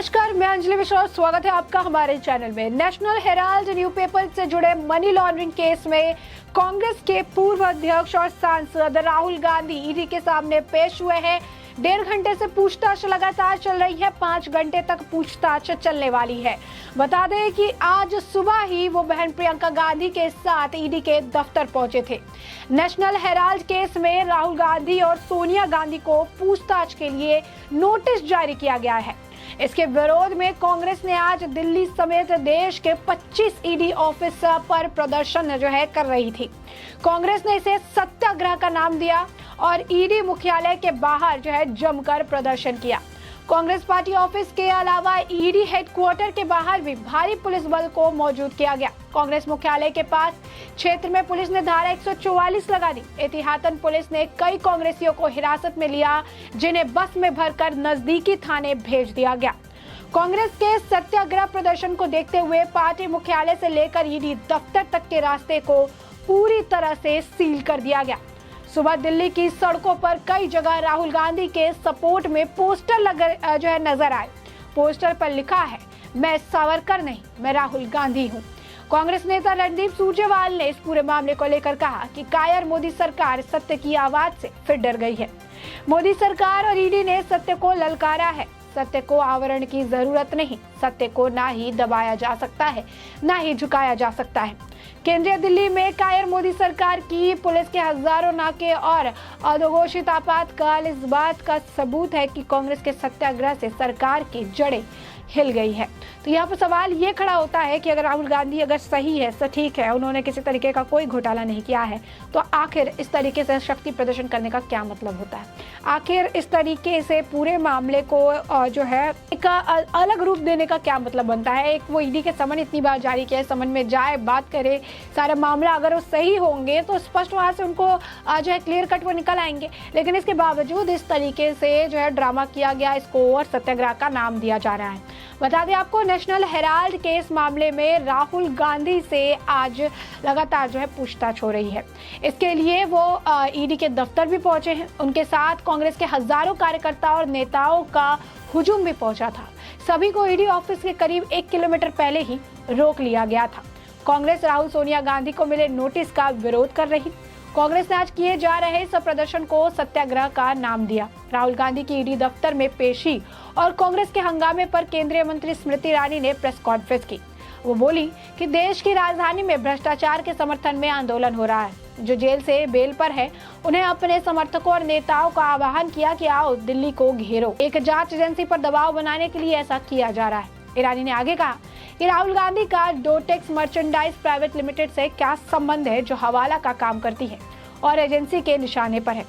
नमस्कार, मैं अंजलि मिश्रा और स्वागत है आपका हमारे चैनल में। नेशनल हेराल्ड न्यूज़पेपर से जुड़े मनी लॉन्ड्रिंग केस में कांग्रेस के पूर्व अध्यक्ष और सांसद राहुल गांधी ईडी के सामने पेश हुए हैं। 1.5 घंटे से पूछताछ लगातार चल रही है। 5 घंटे तक पूछताछ चलने वाली है। बता दें कि आज सुबह ही वो बहन प्रियंका गांधी के साथ ईडी के दफ्तर पहुंचे थे। नेशनल हेराल्ड केस में राहुल गांधी और सोनिया गांधी को पूछताछ के लिए नोटिस जारी किया गया है। इसके विरोध में कांग्रेस ने आज दिल्ली समेत देश के 25 ईडी ऑफिस पर प्रदर्शन कर रही थी। कांग्रेस ने इसे सत्याग्रह का नाम दिया और ईडी मुख्यालय के बाहर जमकर प्रदर्शन किया। कांग्रेस पार्टी ऑफिस के अलावा ईडी हेडक्वार्टर के बाहर भी भारी पुलिस बल को मौजूद किया गया। कांग्रेस मुख्यालय के पास क्षेत्र में पुलिस ने धारा 144 लगा दी। एहतियातन पुलिस ने कई कांग्रेसियों को हिरासत में लिया, जिन्हें बस में भरकर नजदीकी थाने भेज दिया गया। कांग्रेस के सत्याग्रह प्रदर्शन को देखते हुए पार्टी मुख्यालय से लेकर ईडी दफ्तर तक के रास्ते को पूरी तरह से सील कर दिया गया। सुबह दिल्ली की सड़कों पर कई जगह राहुल गांधी के सपोर्ट में पोस्टर नजर आए। पोस्टर पर लिखा है, मैं सावरकर नहीं, मैं राहुल गांधी हूं। कांग्रेस नेता रणदीप सुरजेवाला ने इस पूरे मामले को लेकर कहा कि कायर मोदी सरकार सत्य की आवाज से फिर डर गई है। मोदी सरकार और ईडी ने सत्य को ललकारा है। सत्य को आवरण की जरूरत नहीं। सत्य को ना ही दबाया जा सकता है, ना ही झुकाया जा सकता है। केंद्रीय दिल्ली में कायर मोदी सरकार की पुलिस के हजारों नाके और अघोषित आपातकाल इस बात का सबूत है कि कांग्रेस के सत्याग्रह से सरकार की जड़ें हिल गई है। तो यहाँ पर सवाल ये खड़ा होता है कि अगर राहुल गांधी अगर सही है, ठीक है, उन्होंने किसी तरीके का कोई घोटाला नहीं किया है, तो आखिर इस तरीके से शक्ति प्रदर्शन करने का क्या मतलब होता है? आखिर इस तरीके से पूरे मामले को एक अलग रूप देने का क्या मतलब बनता है? एक वो ईडी के समन इतनी बार जारी किया है, समन में जाए, बात करे, सारा मामला अगर वो सही होंगे तो स्पष्ट वहां से उनको क्लियर कट वो निकल आएंगे। लेकिन इसके बावजूद इस तरीके से ड्रामा किया गया, इसको और सत्याग्रह का नाम दिया जा रहा है। बता दें आपको, नेशनल हेराल्ड केस मामले में राहुल गांधी से आज लगातार पूछताछ हो रही है। इसके लिए वो ईडी के दफ्तर भी पहुंचे हैं। उनके साथ कांग्रेस के हजारों कार्यकर्ता और नेताओं का हुजूम भी पहुंचा था। सभी को ईडी ऑफिस के करीब 1 किलोमीटर पहले ही रोक लिया गया था। कांग्रेस राहुल सोनिया गांधी को मिले नोटिस का विरोध कर रही। कांग्रेस ने आज किए जा रहे इस प्रदर्शन को सत्याग्रह का नाम दिया। राहुल गांधी की ईडी दफ्तर में पेशी और कांग्रेस के हंगामे पर केंद्रीय मंत्री स्मृति ईरानी ने प्रेस कॉन्फ्रेंस की। वो बोली कि देश की राजधानी में भ्रष्टाचार के समर्थन में आंदोलन हो रहा है। जो जेल से बेल पर है, उन्हें अपने समर्थकों और नेताओं का आह्वान किया कि आओ दिल्ली को घेरो। एक जांच एजेंसी पर दबाव बनाने के लिए ऐसा किया जा रहा है। ईरानी ने आगे कहा कि राहुल गांधी का डोटेक्स मर्चेंडाइज प्राइवेट लिमिटेड से क्या संबंध है, जो हवाला का काम करती है और एजेंसी के निशाने पर है।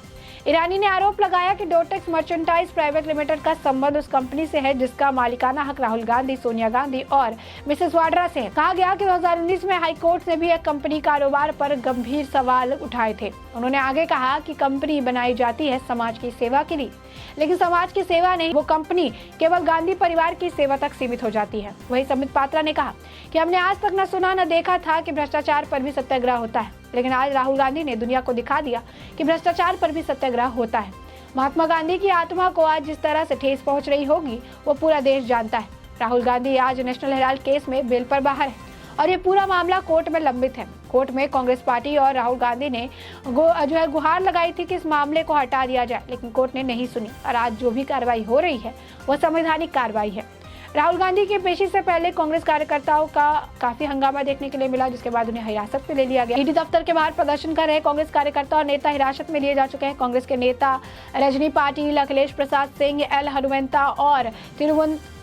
ईरानी ने आरोप लगाया कि डोटेक्स मर्चेंडाइज प्राइवेट लिमिटेड का संबंध उस कंपनी से है जिसका मालिकाना हक राहुल गांधी, सोनिया गांधी और मिसेस वाड्रा से है। कहा गया कि 2019 में हाई कोर्ट ने भी एक कंपनी कारोबार पर गंभीर सवाल उठाए थे। उन्होंने आगे कहा कि कंपनी बनाई जाती है समाज की सेवा के लिए, लेकिन समाज की सेवा नहीं, वो कंपनी केवल गांधी परिवार की सेवा तक सीमित हो जाती है। वही समित पात्रा ने कहा कि हमने आज तक न सुना न देखा था कि भ्रष्टाचार पर भी सत्याग्रह होता है, लेकिन आज राहुल गांधी ने दुनिया को दिखा दिया कि भ्रष्टाचार पर भी सत्याग्रह होता है। महात्मा गांधी की आत्मा को आज जिस तरह से ठेस पहुंच रही होगी, वो पूरा देश जानता है। राहुल गांधी आज नेशनल हेराल्ड केस में बेल पर बाहर है और ये पूरा मामला कोर्ट में लंबित है। कोर्ट में कांग्रेस पार्टी और राहुल गांधी ने गुहार लगाई थी कि इस मामले को हटा दिया जाए, लेकिन कोर्ट ने नहीं सुनी और आज जो भी कार्रवाई हो रही है वो संवैधानिक कार्रवाई है। राहुल गांधी की पेशी से पहले कांग्रेस कार्यकर्ताओं का काफी हंगामा देखने के लिए मिला, जिसके बाद उन्हें हिरासत में ले लिया गया। ईडी दफ्तर के बाहर प्रदर्शन कर रहे कांग्रेस कार्यकर्ता और नेता हिरासत में लिए जा चुके हैं। कांग्रेस के नेता रजनी पाटिल, अखिलेश प्रसाद सिंह, एल हनुमंता और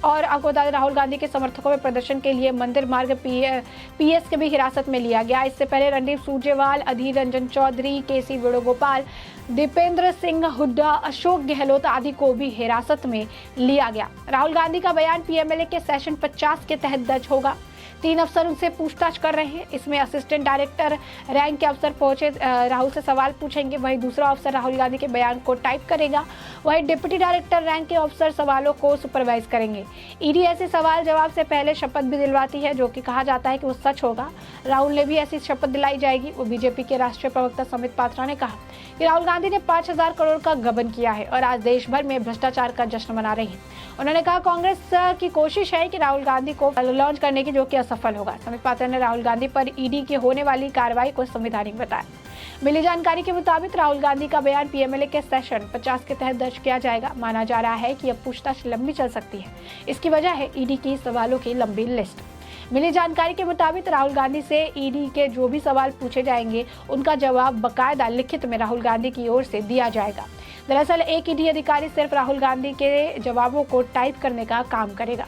राहुल गांधी के समर्थकों में प्रदर्शन के लिए मंदिर मार्ग पीएस के भी हिरासत में लिया गया। इससे पहले रणदीप सुरजेवाला, अधीर रंजन चौधरी, केसी वेणुगोपाल, दीपेंद्र सिंह हुड्डा, अशोक गहलोत आदि को भी हिरासत में लिया गया। राहुल गांधी का बयान पीएमएलए के सेक्शन 50 के तहत दर्ज होगा। 3 अफसर उनसे पूछताछ कर रहे हैं। इसमें असिस्टेंट डायरेक्टर रैंक के अफसर पहुंचे राहुल से सवाल पूछेंगे, वहीं दूसरा अफसर राहुल गांधी के बयान को टाइप करेगा, वहीं डिप्टी डायरेक्टर रैंक के अफसर सवालों को सुपरवाइज करेंगे। ईडी ऐसे सवाल जवाब से पहले शपथ भी दिलवाती है, जो कि कहा जाता है कि वो सच होगा। राहुल ने भी ऐसी शपथ दिलाई जाएगी। वो बीजेपी के राष्ट्रीय प्रवक्ता संबित पात्रा ने कहा कि राहुल गांधी ने 5,000 करोड़ का गबन किया है और आज देश भर में भ्रष्टाचार का जश्न मना रही है। उन्होंने कहा कांग्रेस की कोशिश है कि राहुल गांधी को लॉन्च करने की, जो कि असफल होगा। संबित पात्रा ने राहुल गांधी पर ईडी की होने वाली कार्रवाई को संवैधानिक बताया। मिली जानकारी के मुताबिक राहुल गांधी का बयान पीएमएलए के सेक्शन 50 के तहत दर्ज किया जाएगा। माना जा रहा है कि अब पूछताछ लंबी चल सकती है। इसकी वजह है ईडी की सवालों की लंबी लिस्ट। मिली जानकारी के मुताबिक राहुल गांधी से ईडी के जो भी सवाल पूछे जाएंगे उनका जवाब बकायदा लिखित में राहुल गांधी की ओर से दिया जाएगा। दरअसल एक ईडी अधिकारी सिर्फ राहुल गांधी के जवाबों को टाइप करने का काम करेगा।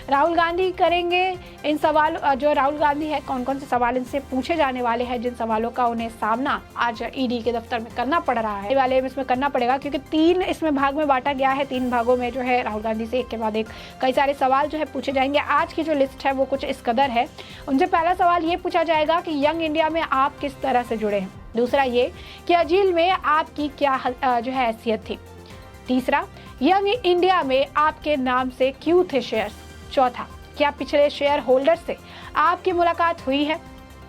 राहुल गांधी करेंगे इन सवाल, जो राहुल गांधी है कौन कौन से सवाल इनसे पूछे जाने वाले हैं, जिन सवालों का उन्हें सामना आज ईडी के दफ्तर में करना पड़ रहा है, वाले इसमें करना पड़ेगा, क्योंकि 3 इसमें भाग में बांटा गया है। 3 भागों में जो है राहुल गांधी से एक के बाद एक कई सारे सवाल जो है पूछे जाएंगे। आज की जो लिस्ट है वो कुछ इस कदर है। उनसे पहला सवाल ये पूछा जाएगा कि यंग इंडिया में आप किस तरह से जुड़े हैं। दूसरा ये कि अजील में आपकी क्या जो है हैसियत थी। तीसरा, यंग इंडिया में आपके नाम से क्यों थे शेयर्स। चौथा, क्या पिछले शेयर होल्डर से आपकी मुलाकात हुई है।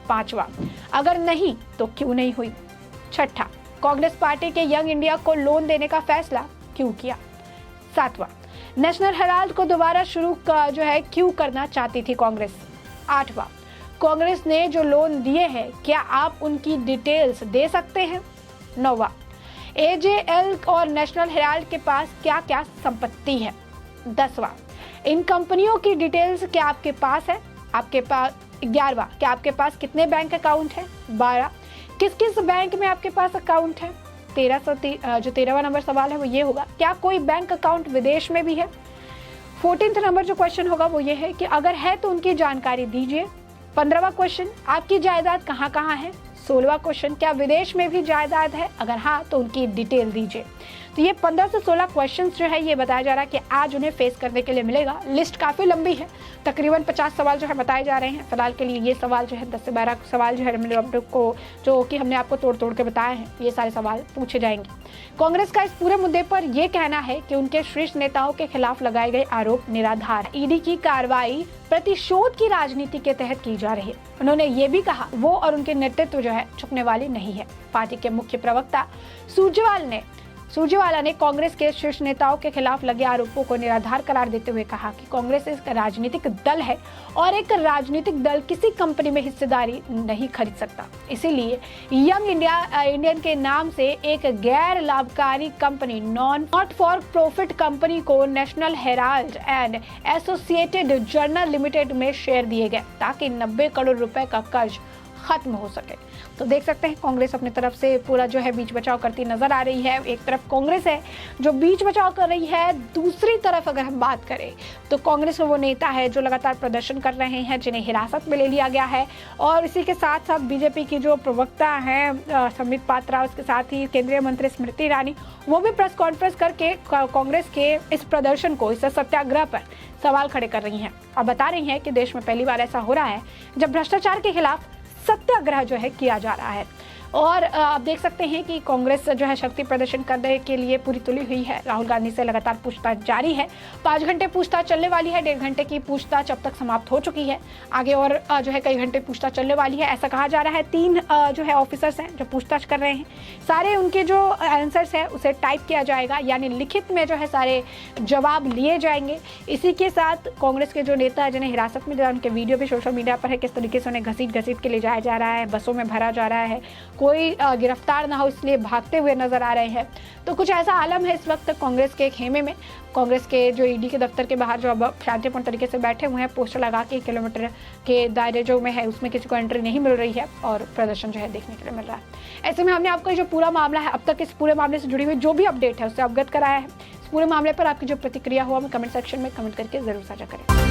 5वां, अगर नहीं तो क्यों नहीं हुई। 6ठा, कांग्रेस पार्टी के यंग इंडिया को लोन देने का फैसला क्यों किया। 7वां, नेशनल हेराल्ड को दोबारा शुरू जो है क्यों करना चाहती थी कांग्रेस। 8वां, कांग्रेस ने जो लोन दिए हैं क्या आप उनकी डिटेल्स दे सकते हैं। 9वां, एजेएल और नेशनल हेराल्ड के पास क्या क्या संपत्ति है। 10वां, इन कंपनियों की डिटेल्स क्या आपके पास है। आपके पास 11वां, क्या आपके पास कितने बैंक अकाउंट है। 12, किस किस बैंक में आपके पास अकाउंट है। 13वां नंबर सवाल है वो ये होगा, क्या कोई बैंक अकाउंट विदेश में भी है। 14वां नंबर जो क्वेश्चन होगा वो ये है कि अगर है तो उनकी जानकारी दीजिए। 15वां क्वेश्चन, आपकी जायदाद कहाँ कहाँ है। 16वां क्वेश्चन, क्या विदेश में भी जायदाद है, अगर हाँ तो उनकी डिटेल दीजिए। तो ये 15 से 16 क्वेश्चंस जो है ये बताया जा रहा है कि आज उन्हें फेस करने के लिए मिलेगा। लिस्ट काफ़ी लंबी है, तकरीबन 50 सवाल जो है बताए जा रहे हैं। फिलहाल के लिए ये सवाल जो है 10 से 12 सवाल जो है हमने आपको तोड़ तोड़ के बताए हैं, ये सारे सवाल पूछे जाएंगे। कांग्रेस का इस पूरे मुद्दे पर यह कहना है कि उनके शीर्ष नेताओं के खिलाफ लगाए गए आरोप निराधार है। ईडी की कार्रवाई प्रतिशोध की राजनीति के तहत की जा रही है। उन्होंने ये भी कहा वो और उनके नेतृत्व जो है झुकने वाली नहीं है। पार्टी के मुख्य प्रवक्ता सुरजेवाला ने कांग्रेस के शीर्ष नेताओं के खिलाफ लगे आरोपों को निराधार करार देते हुए कहा कि कांग्रेस एक राजनीतिक दल है और एक राजनीतिक दल किसी कंपनी में हिस्सेदारी नहीं खरीद सकता। इसीलिए यंग इंडियन के नाम से एक गैर लाभकारी company not for profit company को national herald and associated journal limited में शेयर दिए गए ताकि 90 करोड़ रुपए का कर्ज खत्म हो सके। तो देख सकते हैं कांग्रेस अपनी तरफ से पूरा जो है बीच बचाव करती नजर आ रही है। एक तरफ कांग्रेस है जो बीच बचाव कर रही है, दूसरी तरफ अगर हम बात करें तो कांग्रेस में वो नेता है जो लगातार प्रदर्शन कर रहे हैं, जिन्हें हिरासत में ले लिया गया है। और इसी के साथ साथ बीजेपी की जो प्रवक्ता हैं संबित पात्रा, उसके साथ ही केंद्रीय मंत्री स्मृति ईरानी, वो भी प्रेस कॉन्फ्रेंस करके कांग्रेस के इस प्रदर्शन को, इस सत्याग्रह पर सवाल खड़े कर रही हैं और बता रही हैं कि देश में पहली बार ऐसा हो रहा है जब भ्रष्टाचार के खिलाफ सत्याग्रह जो है किया जा रहा है। और आप देख सकते हैं कि कांग्रेस जो है शक्ति प्रदर्शन करने के लिए पूरी तुली हुई है। राहुल गांधी से लगातार पूछताछ जारी है। 5 घंटे पूछताछ चलने वाली है। 1.5 घंटे की पूछताछ अब तक समाप्त हो चुकी है। आगे और जो है कई घंटे पूछताछ चलने वाली है, ऐसा कहा जा रहा है। 3 जो है ऑफिसर्स हैं जो पूछताछ कर रहे हैं। सारे उनके जो आंसर्स है उसे टाइप किया जाएगा, यानी लिखित में जो है सारे जवाब लिए जाएंगे। इसी के साथ कांग्रेस के जो नेता है जिन्हें हिरासत में लिया, उनके वीडियो भी सोशल मीडिया पर है, किस तरीके से उन्हें घसीट के ले जाया जा रहा है, बसों में भरा जा रहा है, कोई गिरफ्तार ना हो इसलिए भागते हुए नजर आ रहे हैं। तो कुछ ऐसा आलम है इस वक्त कांग्रेस के खेमे में। कांग्रेस के जो ईडी के दफ्तर के बाहर जो अब शांतिपूर्ण तरीके से बैठे हुए हैं, पोस्टर लगा के 1 किलोमीटर के दायरे जो में है उसमें किसी को एंट्री नहीं मिल रही है और प्रदर्शन जो है देखने के लिए मिल रहा है। ऐसे में हमने आपको जो पूरा मामला है, अब तक इस पूरे मामले से जुड़ी हुई जो भी अपडेट है उससे अवगत कराया है। इस पूरे मामले पर आपकी जो प्रतिक्रिया हो हमें कमेंट सेक्शन में कमेंट करके जरूर साझा करें।